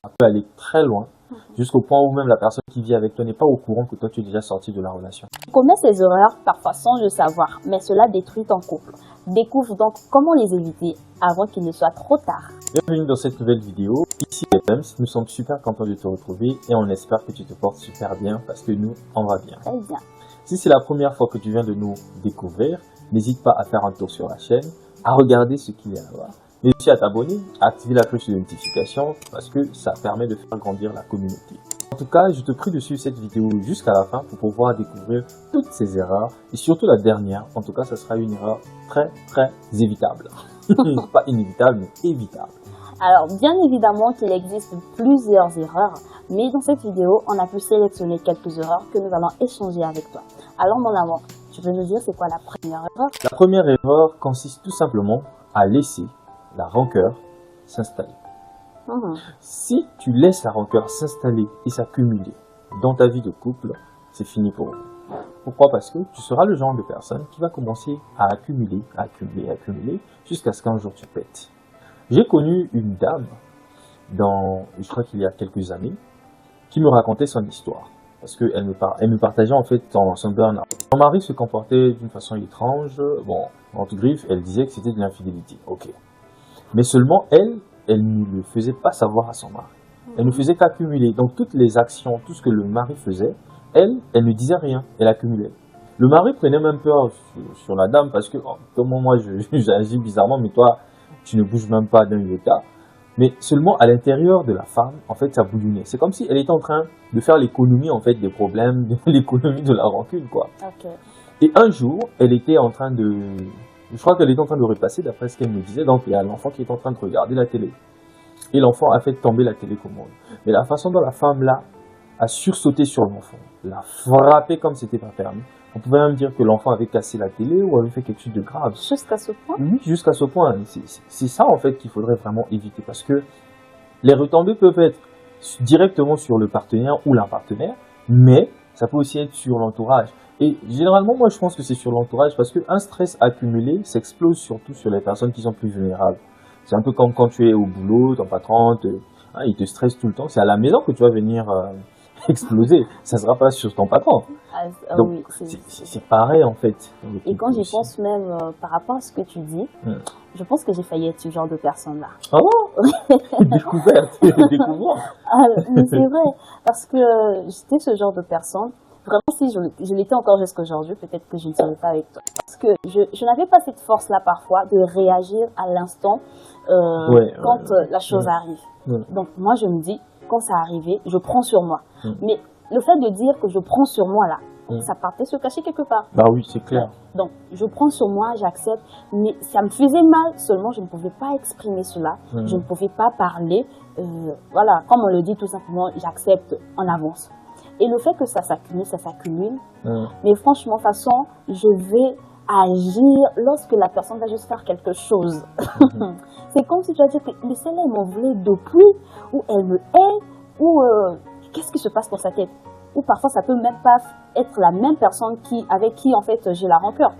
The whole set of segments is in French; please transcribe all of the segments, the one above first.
Ça peut aller très loin, jusqu'au point où même la personne qui vit avec toi n'est pas au courant que toi tu es déjà sorti de la relation. Tu commets ces erreurs parfois sans le savoir, mais cela détruit ton couple. Découvre donc comment les éviter avant qu'il ne soit trop tard. Bienvenue dans cette nouvelle vidéo. Ici FMs, nous sommes super contents de te retrouver et on espère que tu te portes super bien parce que nous, on va bien. Très bien. Si c'est la première fois que tu viens de nous découvrir, n'hésite pas à faire un tour sur la chaîne, à regarder ce qu'il y a à voir, mais aussi à t'abonner, à activer la cloche de notification parce que ça permet de faire grandir la communauté. En tout cas, je te prie de suivre cette vidéo jusqu'à la fin pour pouvoir découvrir toutes ces erreurs et surtout la dernière. En tout cas, ça sera une erreur très évitable. Pas inévitable, mais évitable. Alors, bien évidemment qu'il existe plusieurs erreurs, mais dans cette vidéo, on a pu sélectionner quelques erreurs que nous allons échanger avec toi. Alors, mon amour, tu peux nous dire c'est quoi la première erreur? La première erreur consiste tout simplement à laisser la rancœur s'installer. Si tu laisses la rancœur s'installer et s'accumuler dans ta vie de couple, c'est fini pour vous. Pourquoi? Parce que tu seras le genre de personne qui va commencer à accumuler, jusqu'à ce qu'un jour tu pètes. J'ai connu une dame, je crois qu'il y a quelques années, qui me racontait son histoire. Parce qu'elle me partageait en fait son burn-out. Son mari se comportait d'une façon étrange. Bon, entre griffes, elle disait que c'était de l'infidélité. Ok. Mais seulement elle ne le faisait pas savoir à son mari. Elle ne faisait qu'accumuler. Donc toutes les actions, tout ce que le mari faisait, elle ne disait rien. Elle accumulait. Le mari prenait même peur sur la dame parce que comment moi j'agis bizarrement, mais toi tu ne bouges même pas d'un iota. Mais seulement à l'intérieur de la femme, en fait, ça bouillonnait. C'est comme si elle était en train de faire l'économie en fait des problèmes, l'économie de la rancune, quoi. Okay. Et un jour, je crois qu'elle était en train de repasser d'après ce qu'elle me disait. Donc il y a l'enfant qui est en train de regarder la télé. Et l'enfant a fait tomber la télécommande. Mais la façon dont la femme là a sursauté sur l'enfant, l'a frappé comme c'était pas permis. On pouvait même dire que l'enfant avait cassé la télé ou avait fait quelque chose de grave. Jusqu'à ce point? Oui, jusqu'à ce point. C'est ça en fait qu'il faudrait vraiment éviter parce que les retombées peuvent être directement sur le partenaire ou la partenaire, mais ça peut aussi être sur l'entourage. Et généralement, moi je pense que c'est sur l'entourage parce qu'un stress accumulé s'explose surtout sur les personnes qui sont plus vulnérables. C'est un peu comme quand tu es au boulot, ton patron, il te stresse tout le temps. C'est à la maison que tu vas venir exploser. Ça ne sera pas sur ton patron. Donc, oui, c'est pareil en fait. Et quand j'y pense même par rapport à ce que tu dis, je pense que j'ai failli être ce genre de personne-là. Ah bon? Découverte, découverte. Mais c'est vrai, parce que j'étais ce genre de personne. Vraiment, si je l'étais encore jusqu'aujourd'hui, peut-être que je ne serais pas avec toi. Parce que je n'avais pas cette force-là parfois de réagir à l'instant quand la chose arrive. Donc moi, je me dis, quand ça arrivait, je prends sur moi. Mais le fait de dire que je prends sur moi là, ça partait se cacher quelque part. Bah oui, c'est clair. Donc je prends sur moi, j'accepte, mais ça me faisait mal, seulement je ne pouvais pas exprimer cela, je ne pouvais pas parler. Voilà, comme on le dit tout simplement, j'accepte en avance. Et le fait que ça s'accumule, mais franchement, de toute façon, je vais agir lorsque la personne va juste faire quelque chose. C'est comme si tu vas dire que mais celle-là, elle m'en voulait depuis, ou elle me hait, ou qu'est-ce qui se passe dans sa tête? Ou parfois, ça peut même pas être la même personne avec qui en fait, j'ai la rancœur.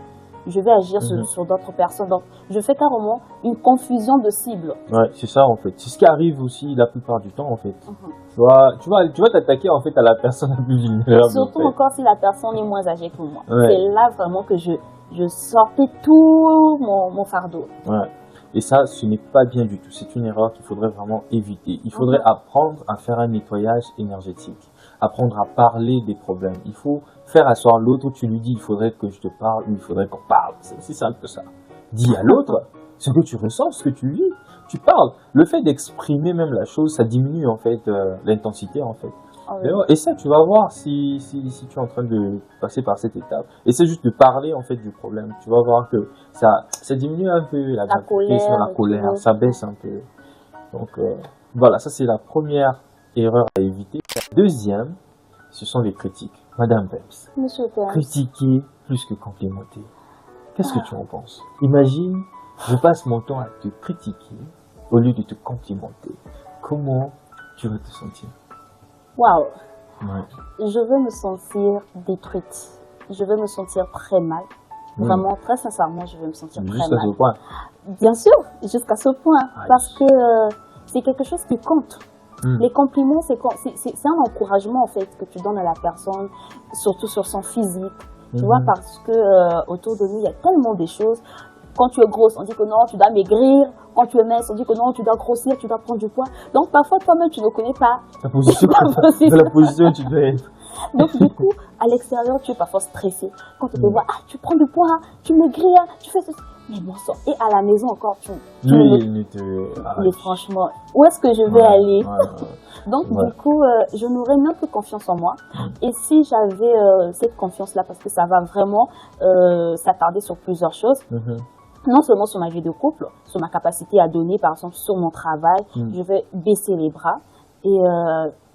Je vais agir sur d'autres personnes. Donc, je fais carrément une confusion de cibles. Ouais, c'est ça en fait. C'est ce qui arrive aussi la plupart du temps en fait. Tu vas t'attaquer en fait à la personne la plus vulnérable. Surtout encore si la personne est moins âgée que moi. Ouais. C'est là vraiment que je sortais tout mon fardeau. Ouais. Et ça, ce n'est pas bien du tout. C'est une erreur qu'il faudrait vraiment éviter. Il faudrait apprendre à faire un nettoyage énergétique. Apprendre à parler des problèmes. Il faut faire asseoir l'autre où tu lui dis il faudrait que je te parle ou il faudrait qu'on parle. C'est aussi simple que ça. Dis à l'autre ce que tu ressens, ce que tu vis. Tu parles. Le fait d'exprimer même la chose, ça diminue en fait l'intensité en fait. Et ça, tu vas voir si tu es en train de passer par cette étape. Et c'est juste de parler en fait du problème. Tu vas voir que ça diminue un peu la colère, ça baisse un peu. Donc voilà, ça c'est la première erreur à éviter. La deuxième, ce sont les critiques. Madame Peps, critiquer plus que complimenter. Qu'est-ce que tu en penses? Imagine, je passe mon temps à te critiquer au lieu de te complimenter. Comment tu vas te sentir? Waouh! Je veux me sentir détruite. Je veux me sentir très mal. Vraiment, très sincèrement, je veux me sentir très mal. Jusqu'à ce point? Bien sûr, jusqu'à ce point. Parce que c'est quelque chose qui compte. Les compliments, c'est un encouragement en fait que tu donnes à la personne, surtout sur son physique. Tu vois, parce que autour de nous, il y a tellement de choses. Quand tu es grosse, on dit que non, tu dois maigrir. Quand tu es mince, on dit que non, tu dois grossir, tu dois prendre du poids. Donc parfois, toi-même, tu ne connais pas la position, de la position où tu dois être. Donc du coup, à l'extérieur, tu es parfois stressé. Quand tu te vois, tu prends du poids, tu maigris, tu fais ceci. Mais bon sang, et à la maison encore, mais franchement, où est-ce que je vais aller? Donc du coup, je n'aurais même plus confiance en moi. Et si j'avais cette confiance-là, parce que ça va vraiment s'attarder sur plusieurs choses, non seulement sur ma vie de couple, sur ma capacité à donner, par exemple, sur mon travail, je vais baisser les bras. Et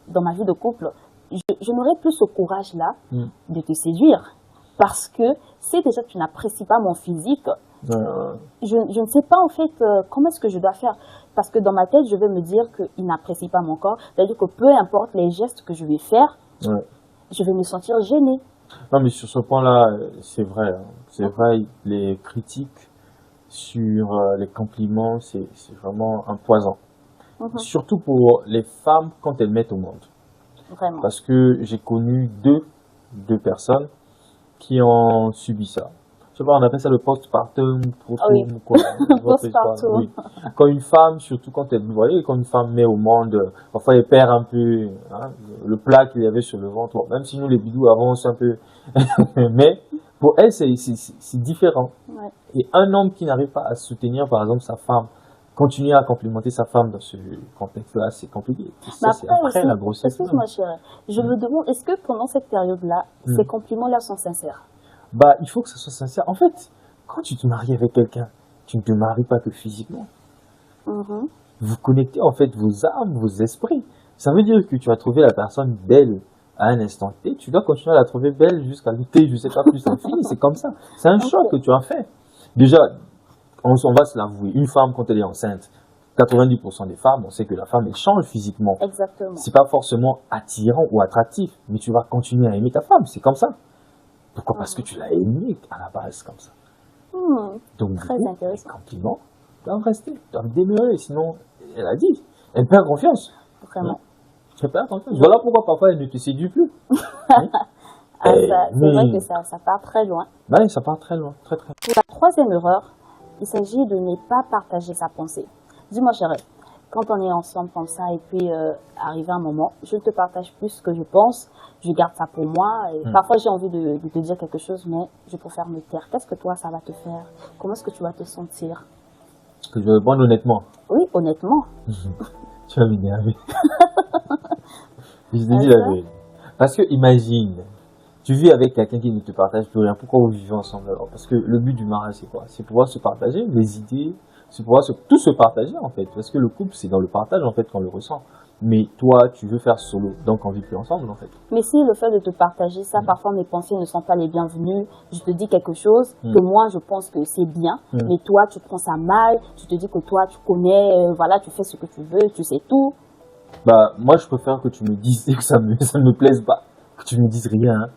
dans ma vie de couple, je n'aurais plus ce courage-là de te séduire. Parce que si déjà tu n'apprécies pas mon physique, je ne sais pas en fait comment est-ce que je dois faire. Parce que dans ma tête, je vais me dire qu'il n'apprécie pas mon corps. C'est-à-dire que peu importe les gestes que je vais faire, je vais me sentir gênée. Non, mais sur ce point-là, c'est vrai. C'est vrai, les critiques sur les compliments, c'est vraiment un poison. Surtout pour les femmes quand elles mettent au monde. Vraiment. Parce que j'ai connu deux personnes qui ont subi ça. Je sais pas, on appelle ça le postpartum. Postpartum. Oui. Quand une femme, surtout quand elle, vous voyez, quand une femme met au monde, parfois elle perd un peu le plat qu'il y avait sur le ventre. Bon, même si nous les bidous avancent un peu, mais pour elle c'est différent. Et un homme qui n'arrive pas à soutenir, par exemple, sa femme, continuer à complimenter sa femme dans ce contexte-là, c'est compliqué. Ça, c'est après la grossesse. Excuse-moi, chérie. Je me demande, est-ce que pendant cette période-là, ces compliments-là sont sincères? Bah, il faut que ce soit sincère. En fait, quand tu te maries avec quelqu'un, tu ne te maries pas que physiquement. Vous connectez en fait vos âmes, vos esprits. Ça veut dire que tu as trouvé la personne belle à un instant T, tu dois continuer à la trouver belle jusqu'à T, je sais pas, plus infini. C'est comme ça. C'est un choix que tu as fait. Déjà, on va se l'avouer, une femme quand elle est enceinte, 90% des femmes, on sait que la femme, elle change physiquement. Exactement. C'est pas forcément attirant ou attractif, mais tu vas continuer à aimer ta femme, c'est comme ça. Pourquoi? Parce que tu l'as aimée à la base, comme ça. Donc, très intéressant. Les compliments doivent rester, doivent demeurer, sinon, elle a dit, elle perd confiance. Vraiment. Elle perd confiance. Voilà pourquoi parfois elle ne te séduit plus. C'est vrai que ça part très loin. Oui, ça part très loin, très très loin. Pour la troisième erreur, il s'agit de ne pas partager sa pensée. Dis-moi chérie, quand on est ensemble comme ça et puis arrivé un moment, je ne te partage plus ce que je pense, je garde ça pour moi. Et parfois j'ai envie de te dire quelque chose, mais je préfère me taire. Qu'est-ce que toi ça va te faire? Comment est-ce que tu vas te sentir? Que je vais répondre honnêtement. Oui, honnêtement. Tu vas m'énerver. Je te dis la vérité. Parce que imagine, tu vis avec quelqu'un qui ne te partage plus rien. Pourquoi vous vivez ensemble alors? Parce que le but du mariage, c'est quoi? C'est pouvoir se partager les idées, c'est pouvoir tout se partager en fait. Parce que le couple, c'est dans le partage en fait qu'on le ressent. Mais toi, tu veux faire solo, donc on vit plus ensemble en fait. Mais si le fait de te partager ça, parfois mes pensées ne sont pas les bienvenues, je te dis quelque chose que moi je pense que c'est bien, mais toi tu prends ça mal, tu te dis que toi tu connais, voilà, tu fais ce que tu veux, tu sais tout. Bah moi je préfère que tu me dises que ça ne me plaise pas, que tu me dises rien. Hein.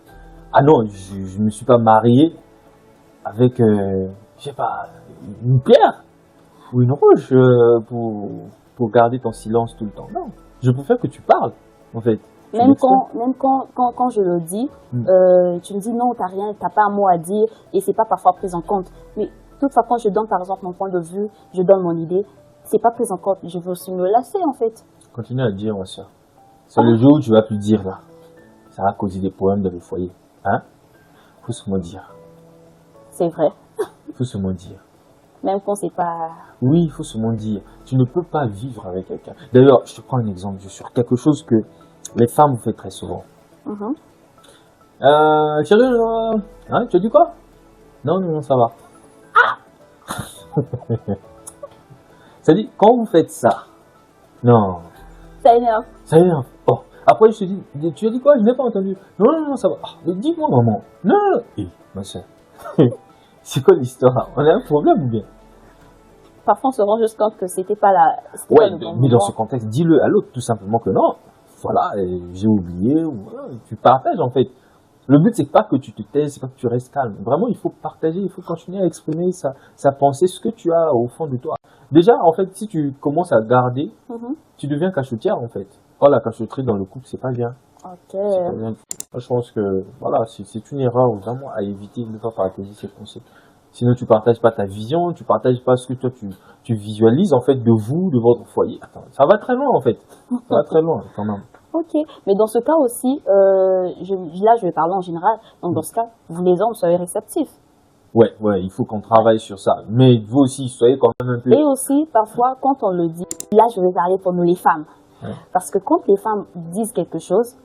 Ah non, je ne me suis pas marié avec, je sais pas, une pierre ou une roche pour garder ton silence tout le temps. Non, je préfère que tu parles, en fait. Même quand je le dis, tu me dis non, t'as pas un mot à dire et c'est pas parfois pris en compte. Mais toutefois, quand je donne par exemple mon point de vue, je donne mon idée, c'est pas pris en compte. Je veux aussi me lasser en fait. Continue à dire, ma soeur. C'est le jour où tu vas plus dire là. Ça va causer des problèmes dans le foyer. Hein? Faut se maudire. C'est vrai. Faut se maudire. Même quand c'est pas... Oui, il faut se maudire. Tu ne peux pas vivre avec quelqu'un. D'ailleurs, je te prends un exemple sur quelque chose que les femmes vous font très souvent. Chérie, hein, tu as dit quoi? Non, ça va. Ah. C'est-à-dire, quand vous faites ça, non. Ça énerve. Ça énerve. Oh. Après, je te dis, tu as dit quoi? Je n'ai pas entendu. Non, ça va. Ah, dis-moi, maman. Non. Hé, ma soeur. C'est quoi l'histoire? On a un problème ou bien? Parfois, on se rend juste compte que c'était pas la... Ouais, mais dans ce contexte, dis-le à l'autre, tout simplement que non. Voilà, j'ai oublié. Tu partages, en fait. Le but, c'est pas que tu te taises, c'est pas que tu restes calme. Vraiment, il faut partager, il faut continuer à exprimer sa pensée, ce que tu as au fond de toi. Déjà, en fait, si tu commences à garder, tu deviens cachotière, en fait. Oh, la cachotterie dans le couple, c'est pas bien. Ok. C'est pas bien. Moi, je pense que, voilà, c'est une erreur vraiment à éviter de ne pas partager ses pensées. Sinon, tu partages pas ta vision, tu partages pas ce que toi, tu visualises, en fait, de vous, de votre foyer. Attends, ça va très loin, en fait. Ça va très loin, quand même. Ok, mais dans ce cas aussi, là je vais parler en général, donc dans ce cas, vous les hommes, soyez réceptifs. Ouais, il faut qu'on travaille sur ça. Mais vous aussi, soyez quand même un peu... Et aussi, parfois, quand on le dit, là je vais parler pour nous les femmes. Ouais. Parce que quand les femmes disent quelque chose,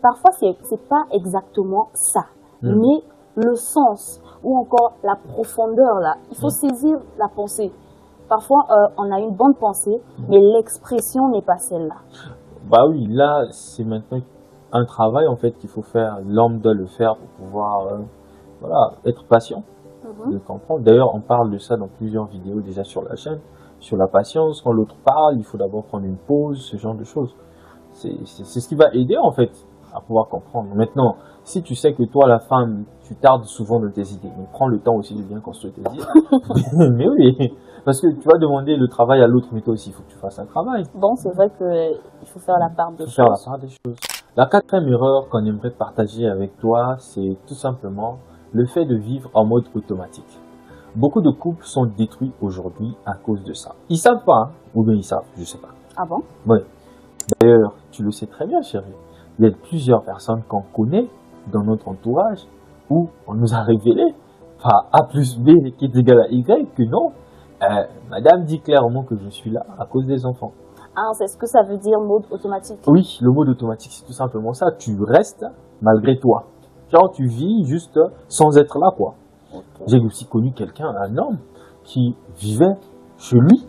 parfois c'est pas exactement ça. Mais le sens, ou encore la profondeur là, il faut saisir la pensée. Parfois, on a une bonne pensée, mais l'expression n'est pas celle-là. Bah oui, là, c'est maintenant un travail en fait qu'il faut faire. L'homme doit le faire pour pouvoir voilà, être patient, de comprendre. D'ailleurs, on parle de ça dans plusieurs vidéos déjà sur la chaîne, sur la patience. Quand l'autre parle, il faut d'abord prendre une pause, ce genre de choses. C'est ce qui va aider en fait à pouvoir comprendre. Maintenant, si tu sais que toi, la femme, tu tardes souvent dans tes idées, mais prends le temps aussi de bien construire tes idées. Mais oui, parce que tu vas demander le travail à l'autre, mais toi aussi, il faut que tu fasses un travail. Bon, c'est vrai qu'il faut faire la part des choses. Faire la part des choses. La quatrième erreur qu'on aimerait partager avec toi, c'est tout simplement le fait de vivre en mode automatique. Beaucoup de couples sont détruits aujourd'hui à cause de ça. Ils savent pas, hein, ou bien ils savent, je sais pas. Ah bon? Ouais. D'ailleurs, tu le sais très bien, chérie. Il y a plusieurs personnes qu'on connaît dans notre entourage où on nous a révélé, par A plus B qui est égal à Y, que non, madame dit clairement que je suis là à cause des enfants. Ah, c'est ce que ça veut dire mode automatique? Oui, le mode automatique, c'est tout simplement ça. Tu restes malgré toi. Genre, tu vis juste sans être là, quoi. Okay. J'ai aussi connu quelqu'un, un homme, qui vivait chez lui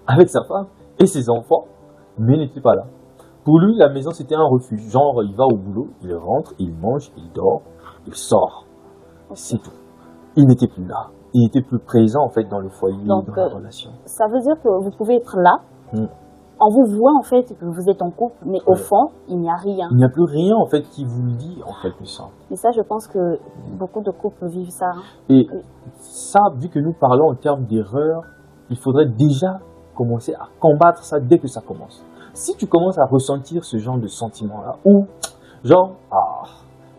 avec sa femme et ses enfants, mais n'était pas là. Pour lui, la maison, c'était un refuge. Genre, il va au boulot, il rentre, il mange, il dort, il sort. Okay. C'est tout. Il n'était plus là. Il n'était plus présent, en fait, dans le foyer, donc, dans la relation. Ça veut dire que vous pouvez être là, on vous voit, en fait, que vous êtes en couple, mais au fond, il n'y a rien. Il n'y a plus rien, en fait, qui vous lie, en quelque sorte. Mais ça, je pense que beaucoup de couples vivent ça. Hein. Et ça, vu que nous parlons en termes d'erreur, il faudrait déjà commencer à combattre ça dès que ça commence. Si tu commences à ressentir ce genre de sentiment-là, ou genre,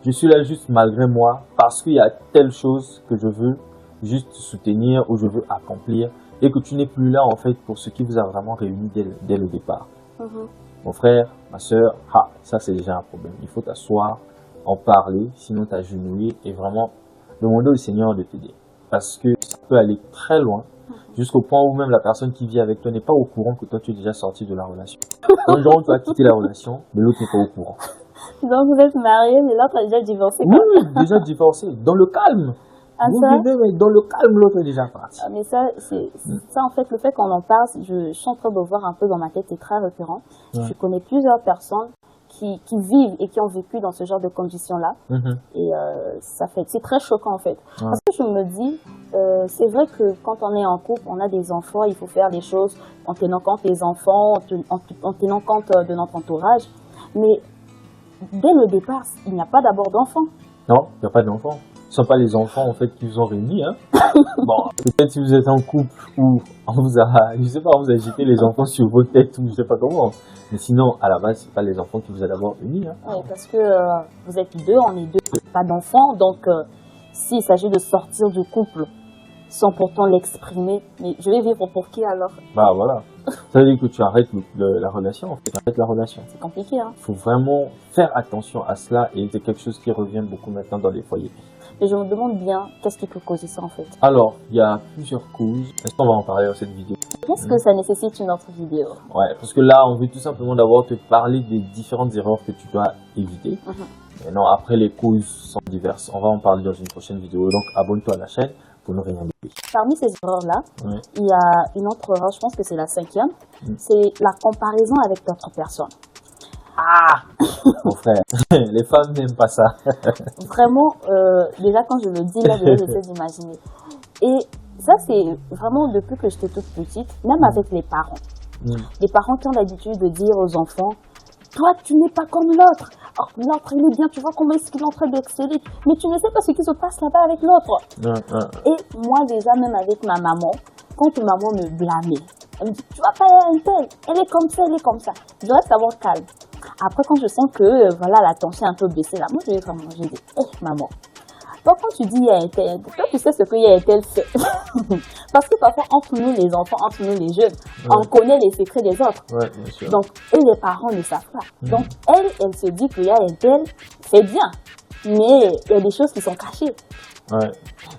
je suis là juste malgré moi, parce qu'il y a telle chose que je veux juste soutenir ou je veux accomplir, et que tu n'es plus là en fait pour ce qui vous a vraiment réuni dès le départ. Mon frère, ma soeur, ça c'est déjà un problème. Il faut t'asseoir, en parler, sinon t'agenouiller et vraiment demander au Seigneur de t'aider. Parce que ça peut aller très loin, jusqu'au point où même la personne qui vit avec toi n'est pas au courant que toi tu es déjà sorti de la relation. Un jour tu as quitté la relation, mais l'autre n'est pas au courant. Donc vous êtes mariés, mais l'autre a déjà divorcé. Oui, déjà divorcé, dans le calme. Vous vivez, mais dans le calme, l'autre est déjà parti. Mais ça, ça en fait, le fait qu'on en parle, je suis en train de voir un peu dans ma tête, c'est très récurrent. Je connais plusieurs personnes qui vivent et qui ont vécu dans ce genre de conditions-là. Et c'est très choquant en fait. Parce que je me dis, c'est vrai que quand on est en couple, on a des enfants, il faut faire les choses en tenant compte des enfants, en tenant compte de notre entourage. Mais dès le départ, il n'y a pas d'abord d'enfants. Non, il n'y a pas d'enfants. Ce ne sont pas les enfants en fait qui vous ont réunis. Hein. Bon, peut-être si vous êtes en couple ou on vous a, je sais pas, on vous a jeté les enfants sur vos têtes ou je sais pas comment. Mais sinon, à la base, c'est pas les enfants qui vous a d'abord réunis. Hein. Oui, parce que vous êtes deux, on est deux, pas d'enfants. Donc, s'il s'agit de sortir du couple sans pourtant l'exprimer, mais je vais vivre pour qui alors? Bah voilà. Ça veut dire que tu arrêtes la relation. En fait, tu arrêtes la relation. C'est compliqué, hein. Il faut vraiment faire attention à cela et c'est quelque chose qui revient beaucoup maintenant dans les foyers. Et je me demande bien, qu'est-ce qui peut causer ça en fait? Alors, il y a plusieurs causes. Est-ce qu'on va en parler dans cette vidéo? Est-ce que ça nécessite une autre vidéo? Ouais, parce que là, on veut tout simplement d'abord te parler des différentes erreurs que tu dois éviter. Maintenant, après, les causes sont diverses. On va en parler dans une prochaine vidéo. Donc, abonne-toi à la chaîne pour ne rien louper. Parmi ces erreurs-là, il y a une autre erreur, je pense que c'est la 5e. C'est la comparaison avec d'autres personnes. Mon frère, les femmes n'aiment pas ça. Vraiment, déjà quand je le dis là, j'essaie d'imaginer. Et ça, c'est vraiment depuis que j'étais toute petite, même avec les parents. Les parents qui ont l'habitude de dire aux enfants, toi, tu n'es pas comme l'autre. oh, l'autre il est bien, tu vois comment est-ce qu'il est en train d'exceller, mais tu ne sais pas ce qui se passe là-bas avec l'autre. Et moi déjà, même avec ma maman, quand maman me blâmait, elle me dit, tu vas pas à un tel, elle est comme ça, elle est comme ça. Je reste d'abord calme. Après, quand je sens que voilà, la tension est un peu baissée là, moi je vais vraiment, je dis, maman, toi quand tu dis il y a un tel, toi tu sais ce qu'il y a un tel fait. Parce que parfois entre nous les enfants, entre nous les jeunes, on connaît les secrets des autres. Bien sûr. Donc eux les parents ne savent pas. Donc elle se dit qu'il y a un tel, c'est bien, mais il y a des choses qui sont cachées. Ouais.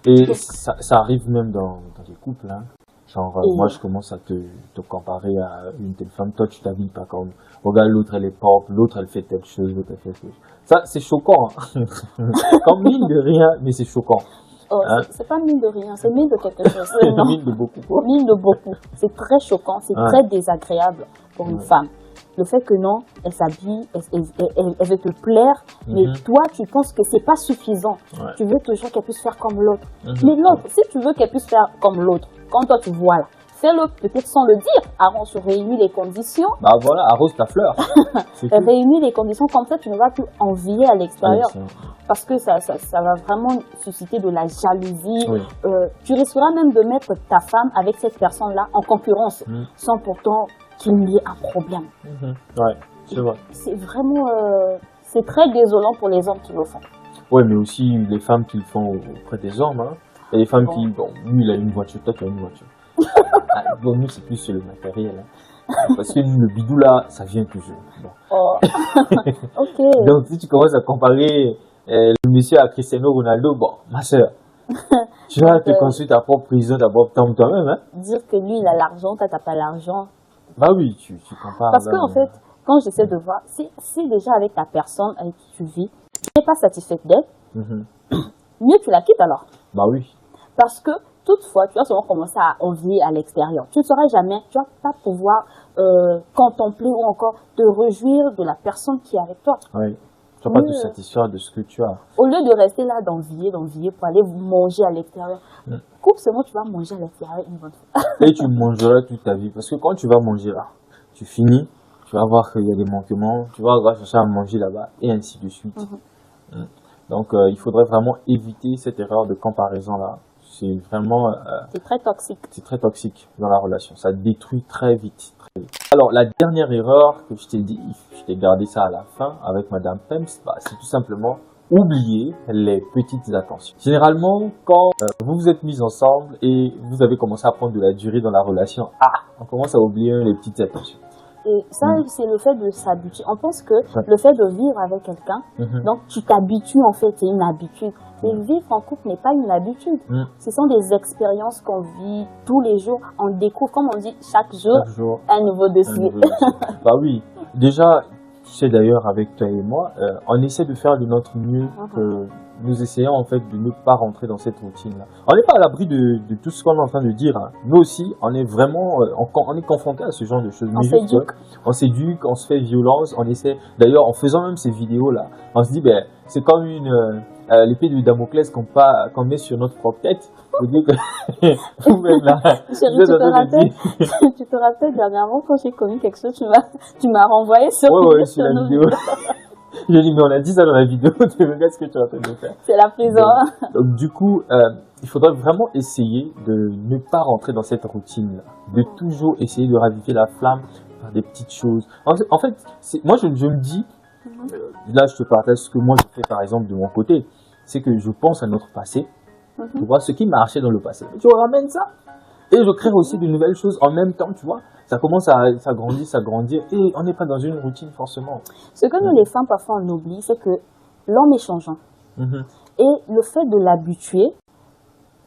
Et donc, ça arrive même dans les couples, hein. Genre, moi, je commence à te comparer à une telle femme. Toi, tu t'habilles pas comme. Regarde, l'autre, elle est propre, l'autre, elle fait telle chose, l'autre, elle fait telle chose. Ça, c'est choquant, hein. Comme mine de rien, mais c'est choquant. Oh, hein? C'est pas mine de rien, c'est mine de quelque chose. Non. Mine de beaucoup, quoi. Mine de beaucoup. C'est très choquant, c'est très désagréable pour une femme. Le fait que non, elle s'habille, elle veut te plaire, mais toi, tu penses que c'est pas suffisant. Tu veux toujours qu'elle puisse faire comme l'autre. Mais l'autre, si tu veux qu'elle puisse faire comme l'autre, quand toi tu vois là, fais-le peut-être sans le dire. Arrose, réunis les conditions. Bah voilà, arrose ta fleur. Réunis les conditions, comme ça tu ne vas plus envier à l'extérieur. Parce que ça va vraiment susciter de la jalousie. Tu risqueras même de mettre ta femme avec cette personne-là en concurrence, sans pourtant qu'il y ait un problème. Ouais, c'est vrai. C'est vraiment... c'est très désolant pour les hommes qui le font. Ouais, mais aussi les femmes qui le font auprès des hommes. Hein. Il y a des femmes qui... Bon, lui, il a une voiture, toi, tu as une voiture. Bon, nous, c'est plus sur le matériel. Hein. Parce que le bidou, là, ça vient toujours. Bon. Oh. Ok. Donc, si tu commences à comparer le monsieur à Cristiano Ronaldo, bon, ma soeur, tu vas te construire ta propre prison, ta propre tombe toi-même. Hein. Dire que lui, il a l'argent, toi, t'as pas l'argent. Bah oui, tu compares. Parce qu'en fait, quand j'essaie de voir, si déjà avec ta personne avec qui tu vis, tu n'es pas satisfaite d'elle, mieux tu la quittes alors. Bah oui. Parce que toutefois, tu vas souvent commencer à envier à l'extérieur. Tu ne sauras jamais, tu ne vas pas pouvoir contempler ou encore te réjouir de la personne qui est avec toi. Oui. Tu ne vas pas te satisfaire de ce que tu as. Au lieu de rester là, d'envier pour aller manger à l'extérieur. Coupe seulement, tu vas manger à l'extérieur une bonne fois. Et tu mangeras toute ta vie. Parce que quand tu vas manger là, tu finis, tu vas voir qu'il y a des manquements, tu vas chercher à manger là-bas, et ainsi de suite. Donc, il faudrait vraiment éviter cette erreur de comparaison-là. C'est vraiment... c'est très toxique. C'est très toxique dans la relation. Ça détruit très vite. Alors, la dernière erreur que je t'ai dit, je t'ai gardé ça à la fin avec Madame Pems, c'est tout simplement oublier les petites attentions. Généralement, quand vous vous êtes mis ensemble et vous avez commencé à prendre de la durée dans la relation, on commence à oublier les petites attentions. Et ça, c'est le fait de s'habituer. On pense que le fait de vivre avec quelqu'un, donc tu t'habitues en fait, c'est une habitude. Mais vivre en couple n'est pas une habitude. Ce sont des expériences qu'on vit tous les jours. On découvre, comme on dit, chaque jour un nouveau dossier. Bah oui, déjà, tu sais d'ailleurs avec toi et moi, on essaie de faire de notre mieux que nous essayons en fait de ne pas rentrer dans cette routine-là. On n'est pas à l'abri de tout ce qu'on est en train de dire. Hein. Nous aussi, on est vraiment, on est confronté à ce genre de choses. On s'éduque, on se fait violence, on essaie. D'ailleurs, en faisant même ces vidéos-là, on se dit, ben, c'est comme l'épée de Damoclès qu'on met sur notre propre tête. Faut dire que vous-même là. Chérie, tu te rappelles dernièrement quand j'ai connu quelque chose, tu m'as renvoyé sur la vidéo. J'ai dit, mais on a dit ça dans la vidéo, tu regardes ce que tu es en train de faire. C'est la prison. Donc du coup, il faudrait vraiment essayer de ne pas rentrer dans cette routine-là. De toujours essayer de raviver la flamme par des petites choses. En fait, moi je me dis, là je te partage ce que moi je fais par exemple de mon côté, c'est que je pense à notre passé, tu vois, ce qui marchait dans le passé. Tu ramènes ça et je crée aussi de nouvelles choses en même temps, tu vois. Ça commence à s'agrandir et on n'est pas dans une routine forcément. Ce que nous les femmes parfois on oublie, c'est que l'homme est changeant. Et le fait de l'habituer,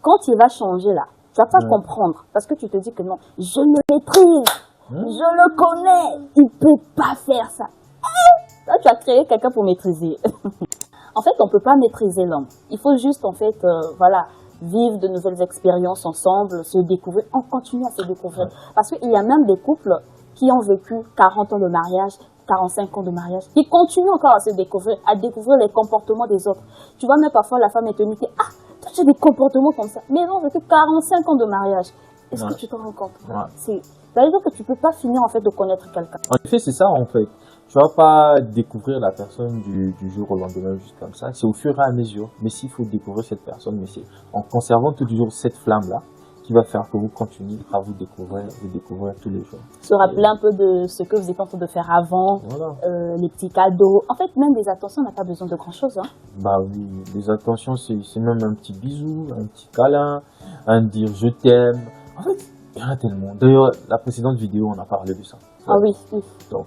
quand il va changer là, tu vas pas comprendre parce que tu te dis que non, je le maîtrise, je le connais, il peut pas faire ça. Là, tu as créé quelqu'un pour maîtriser. En fait, on peut pas maîtriser l'homme. Il faut juste en fait, voilà, vivre de nouvelles expériences ensemble, se découvrir, on continue à se découvrir. Parce qu'il y a même des couples qui ont vécu 40 ans de mariage, 45 ans de mariage, qui continuent encore à se découvrir, à découvrir les comportements des autres. Tu vois, même parfois la femme est tenue, toi tu as des comportements comme ça. Mais non, vécu 45 ans de mariage. Est-ce que tu te rends compte? Ça veut dire que tu peux pas finir en fait de connaître quelqu'un. En effet, c'est ça en fait. Tu vas pas découvrir la personne du jour au lendemain juste comme ça. C'est au fur et à mesure. Mais s'il faut découvrir cette personne, mais c'est en conservant toujours cette flamme-là qui va faire que vous continuez à vous découvrir tous les jours. Se rappeler un peu de ce que vous êtes en train de faire avant, voilà. Les petits cadeaux. En fait, même des attentions, on n'a pas besoin de grand-chose. Hein. Bah oui, les attentions, c'est même un petit bisou, un petit câlin, un dire je t'aime. En fait, il y en a tellement. D'ailleurs, la précédente vidéo, on a parlé de ça. Ah oui, oui. Donc,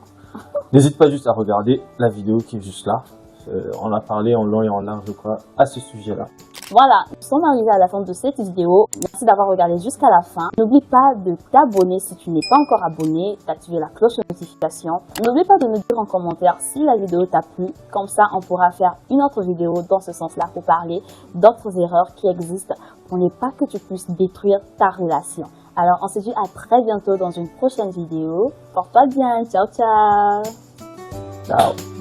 n'hésite pas juste à regarder la vidéo qui est juste là. On a parlé en long et en large, je crois, à ce sujet-là. Voilà, nous sommes arrivés à la fin de cette vidéo. Merci d'avoir regardé jusqu'à la fin. N'oublie pas de t'abonner si tu n'es pas encore abonné, d'activer la cloche de notification. N'oublie pas de nous dire en commentaire si la vidéo t'a plu. Comme ça, on pourra faire une autre vidéo dans ce sens-là pour parler d'autres erreurs qui existent pour ne pas que tu puisses détruire ta relation. Alors, on se dit à très bientôt dans une prochaine vidéo. Porte-toi bien. Ciao, ciao. Ciao.